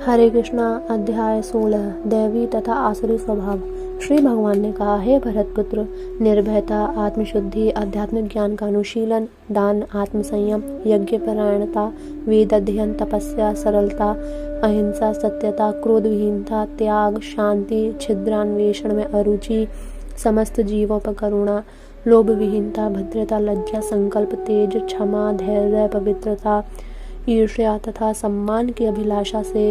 हरे कृष्णा। अध्याय 16 दैवी तथा आसुरी स्वभाव। श्री भगवान ने कहा, हे भरतपुत्र, निर्भयता, आत्मशुद्धि, आध्यात्मिक ज्ञान का अनुशीलन, दान, आत्मसंयम, यज्ञ परायणता, वेद अध्ययन, तपस्या, सरलता, अहिंसा, सत्यता, क्रोध विहीनता, त्याग, शांति, छिद्रान्वेषण में अरुचि, समस्त जीवों पर करुणा, लोभ विहीनता, भद्रता, लज्जा, संकल्प, तेज, क्षमा, धैर्य, पवित्रता, ईर्ष्या तथा सम्मान की अभिलाषा से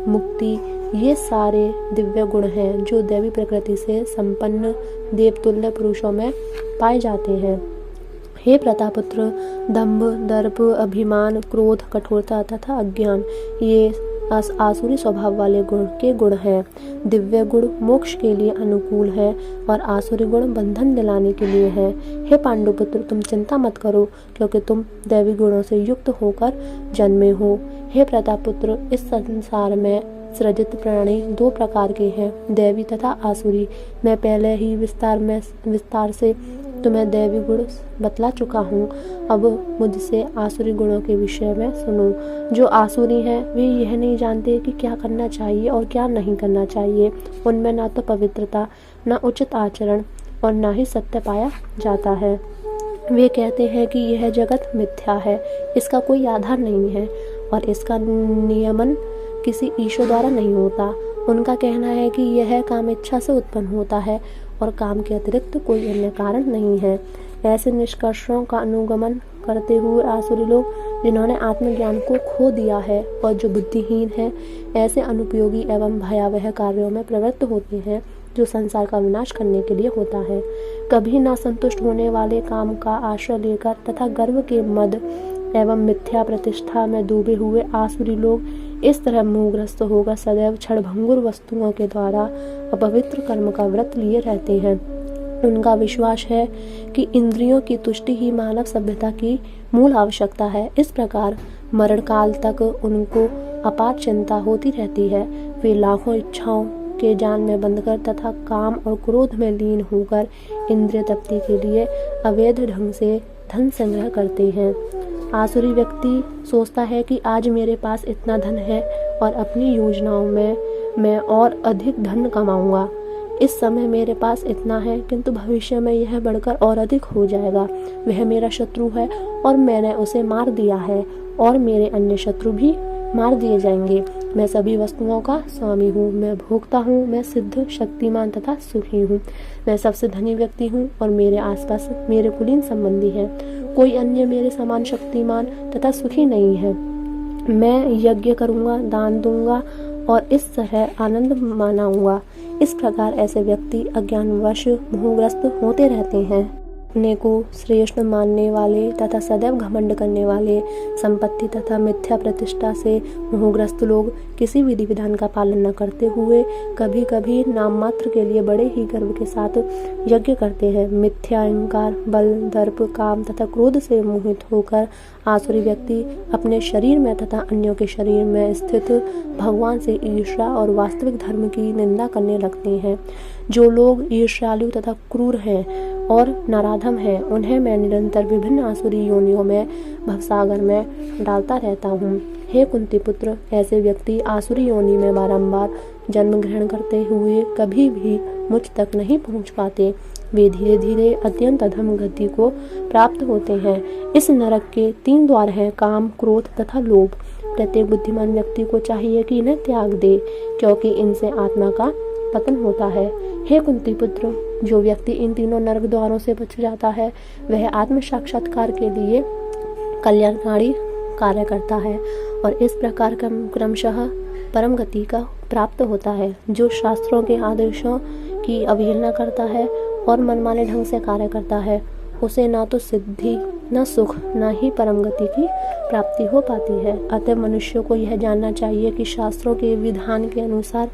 मुक्ति, ये सारे दिव्य गुण हैं जो दैवी प्रकृति से संपन्न देवतुल्य पुरुषों में पाए जाते हैं। हे प्रतापुत्र, दंभ, दर्प, अभिमान, क्रोध, कठोरता तथा अज्ञान ये आसुरी स्वभाव वाले गुण हैं। दिव्य गुण मोक्ष के लिए अनुकूल है और आसुरी गुण बंधन दिलाने के लिए है। हे पांडुपुत्र, तुम चिंता मत करो, क्योंकि तुम दैवी गुणों से युक्त होकर जन्मे हो। हे प्रतापुत्र, इस संसार में सृजित प्राणी दो प्रकार के हैं, दैवी तथा आसुरी। मैं पहले ही विस्तार से तुम्हें दैवी गुण बतला चुका हूँ। अब मुझसे आसुरी गुणों के विषय में सुनो। जो आसुरी हैं वे यह नहीं जानते कि क्या करना चाहिए और क्या नहीं करना चाहिए। उनमें न तो पवित्रता, न उचित आचरण और न ही सत्य पाया जाता है। वे कहते हैं कि यह जगत मिथ्या है, इसका कोई आधार नहीं है और इसका नियमन किसी ईश्वर द्वारा नहीं होता। उनका कहना है कि यह काम इच्छा से उत्पन्न होता है और काम के अतिरिक्त कोई अन्य कारण नहीं है। ऐसे निष्कर्षों का अनुगमन करते हुए आसुरी लोग, जिन्होंने आत्मज्ञान को खो दिया है और जो बुद्धिहीन हैं, ऐसे अनुपयोगी एवं भयावह कार्यों में प्रवृत्त होते हैं जो संसार का विनाश करने के लिए होता है। कभी न संतुष्ट होने वाले काम का आश्रय लेकर तथा गर्व के मद एवं मिथ्या प्रतिष्ठा में डूबे हुए आसुरी लोग इस तरह मोहग्रस्त होकर सदैव क्षणभंगुर वस्तुओं के द्वारा अपवित्र कर्म का व्रत लिए रहते हैं। उनका विश्वास है कि इंद्रियों की तुष्टि ही मानव सभ्यता की मूल आवश्यकता है। इस प्रकार मरण काल तक उनको अपार चिंता होती रहती है। वे लाखों इच्छाओं के जाल में बंधकर तथा काम और क्रोध में लीन होकर इंद्रिय तृप्ति के लिए अवैध ढंग से धन संग्रह करते हैं। आसुरी व्यक्ति सोचता है कि आज मेरे पास इतना धन है और अपनी योजनाओं में मैं और अधिक धन कमाऊंगा। इस समय मेरे पास इतना है, किंतु भविष्य में यह बढ़कर और अधिक हो जाएगा। वह मेरा शत्रु है और मैंने उसे मार दिया है और मेरे अन्य शत्रु भी मार दिए जाएंगे। मैं सभी वस्तुओं का स्वामी हूँ, मैं भोगता हूँ, मैं सिद्ध, शक्तिमान तथा सुखी हूँ। मैं सबसे धनी व्यक्ति हूँ और मेरे आसपास मेरे कुलीन संबंधी हैं। कोई अन्य मेरे समान शक्तिमान तथा सुखी नहीं है। मैं यज्ञ करूँगा, दान दूंगा और इस तरह आनंद मनाऊंगा। इस प्रकार ऐसे व्यक्ति अज्ञानवश मोहग्रस्त होते रहते हैं। अपने को श्रेष्ठ मानने वाले तथा सदैव घमंड करने वाले, संपत्ति तथा मिथ्या प्रतिष्ठा से मोहग्रस्त लोग किसी विधि विधान का पालन न करते हुए कभी कभी नाम मात्र के लिए बड़े ही गर्व के साथ यज्ञ करते हैं। मिथ्या अहंकार, बल, दर्प, काम तथा क्रोध से मोहित होकर आसुरी व्यक्ति अपने शरीर में तथा अन्यों के शरीर में स्थित भगवान से ईर्ष्या और वास्तविक धर्म की निंदा करने लगते हैं। जो लोग ईर्ष्यालु तथा क्रूर हैं और नराधम हैं, उन्हें मैं निरंतर विभिन्न आसुरी योनियों में भवसागर में डालता रहता हूँ। हे कुंती पुत्र, ऐसे व्यक्ति आसुरी योनि में बारंबार जन्म ग्रहण करते हुए कभी भी मुझ तक नहीं पहुँच पाते। वे धीरे धीरे अत्यंत अधम गति को प्राप्त होते हैं। इस नरक के 3 द्वार हैं, काम, क्रोध तथा लोभ। प्रत्येक बुद्धिमान व्यक्ति को चाहिए कि इन्हें त्याग दे, क्योंकि इनसे आत्मा का पतन होता है। हे कुंती पुत्र, जो व्यक्ति इन तीनों नरक द्वारों से बच जाता है, वह आत्म साक्षात्कार के लिए कल्याणकारी कार्य करता है और इस प्रकार क्रमशः परम गति का प्राप्त होता है। जो शास्त्रों के आदेशों की अवहेलना करता है और मनमाने ढंग से कार्य करता है, उसे ना तो सिद्धि, न सुख, न ही परम गति की प्राप्ति हो पाती है। अतः मनुष्य को यह जानना चाहिए कि शास्त्रों के विधान के अनुसार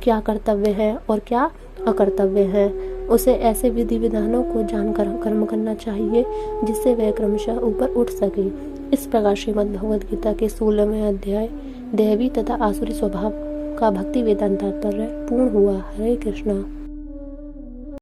क्या कर्तव्य है और क्या अकर्तव्य है। उसे ऐसे विधि विधानों को जानकर कर्म करना चाहिए जिससे वह क्रमशः ऊपर उठ सके। इस प्रकार श्रीमद् भगवद गीता के 16वें अध्याय दैवी तथा आसुरी स्वभाव का भक्ति वेदांत तात्पर्य पूर्ण हुआ। हरे कृष्णा।